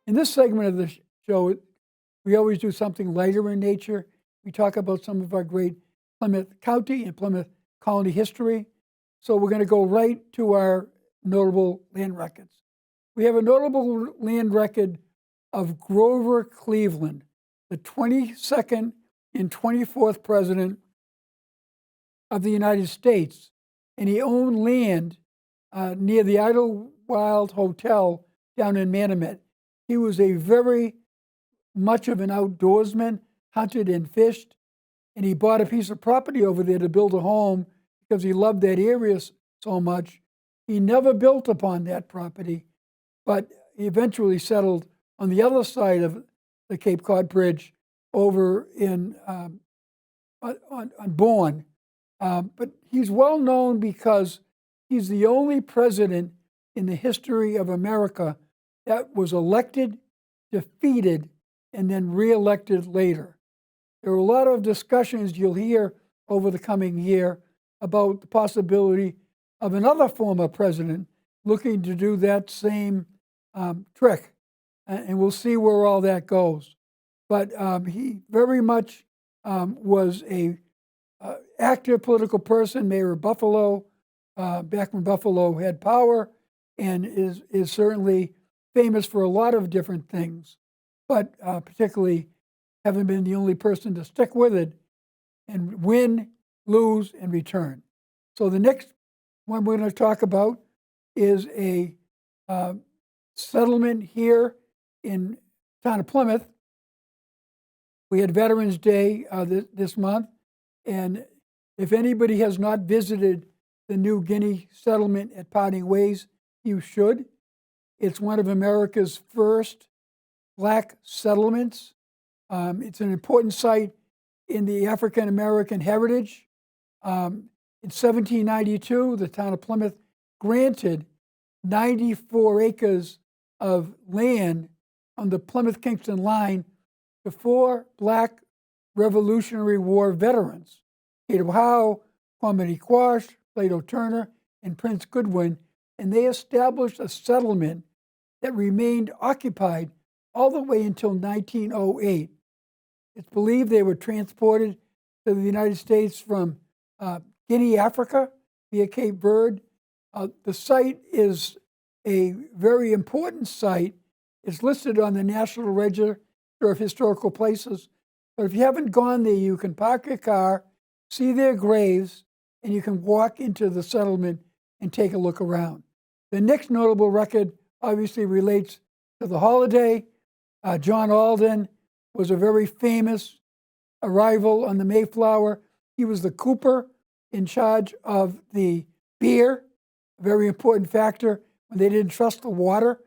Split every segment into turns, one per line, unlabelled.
In this segment of the show, we always do something lighter in nature. We talk about some of our great Plymouth County and Plymouth Colony history. So we're going to go right to our notable land records. We have a notable land record of Grover Cleveland, the 22nd and 24th president of the United States. And he owned land near the Idlewild Hotel down in Manamet. He was a very much of an outdoorsman, hunted and fished, and he bought a piece of property over there to build a home because he loved that area so much. He never built upon that property, but he eventually settled on the other side of the Cape Cod Bridge over in on Bourne. But he's well known because he's the only president in the history of America that was elected, defeated, and then reelected later. There are a lot of discussions you'll hear over the coming year about the possibility of another former president looking to do that same trick. And we'll see where all that goes. But he very much was a active political person, mayor of Buffalo, back when Buffalo had power, and is certainly famous for a lot of different things, but particularly having been the only person to stick with it and win, lose, and return. So the next one we're going to talk about is a settlement here in the town of Plymouth. We had Veterans Day this month, and if anybody has not visited the New Guinea settlement at Parting Ways, you should. It's one of America's first Black settlements. It's an important site in the African American heritage. In 1792, the town of Plymouth granted 94 acres of land on the Plymouth-Kingston line to 4 Black Revolutionary War veterans, Cato Howe, Kwame Quash, Plato Turner, and Prince Goodwin, and they established a settlement that remained occupied all the way until 1908. It's believed they were transported to the United States from Guinea, Africa, via Cape Verde. The site is a very important site. It's listed on the National Register of Historical Places. But if you haven't gone there, you can park your car, see their graves, and you can walk into the settlement and take a look around. The next notable record obviously relates to the holiday. John Alden was a very famous arrival on the Mayflower. He was the cooper in charge of the beer, a very important factor when they didn't trust the water.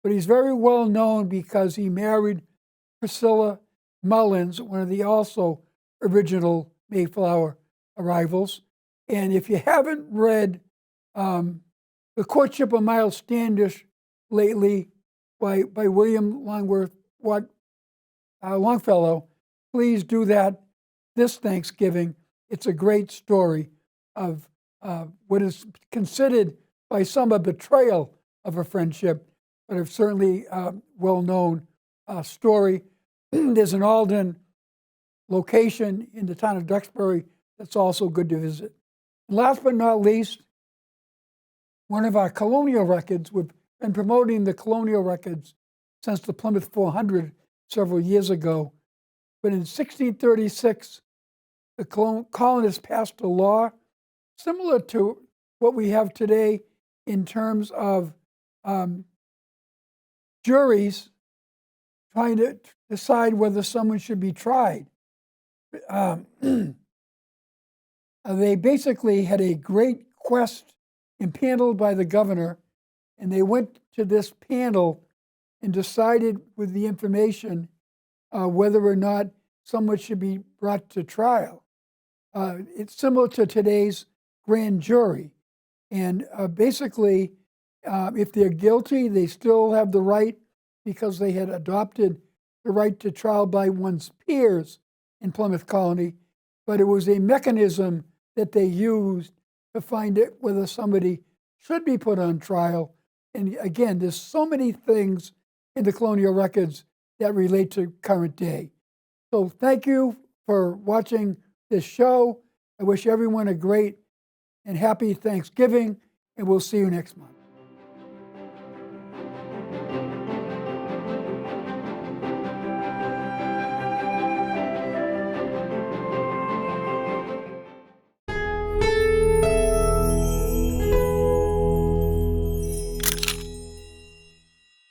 But he's very well known because he married Priscilla Mullins, one of the also original Mayflower arrivals. And if you haven't read The Courtship of Miles Standish lately by William Longfellow, please do that this Thanksgiving. It's a great story of what is considered by some a betrayal of a friendship, but it's certainly a well-known story. There's an Alden location in the town of Duxbury that's also good to visit. And last but not least, one of our colonial records. We've been promoting the colonial records since the Plymouth 400 several years ago. But in 1636, the colonists passed a law similar to what we have today in terms of juries trying to decide whether someone should be tried. They basically had a great quest impaneled by the governor, and they went to this panel and decided with the information whether or not someone should be brought to trial. It's similar to today's grand jury. And basically, if they're guilty, they still have the right, because they had adopted the right to trial by one's peers in Plymouth Colony, but it was a mechanism that they used to find out whether somebody should be put on trial. And again, there's so many things in the colonial records that relate to current day. So thank you for watching this show. I wish everyone a great and happy Thanksgiving, and we'll see you next month.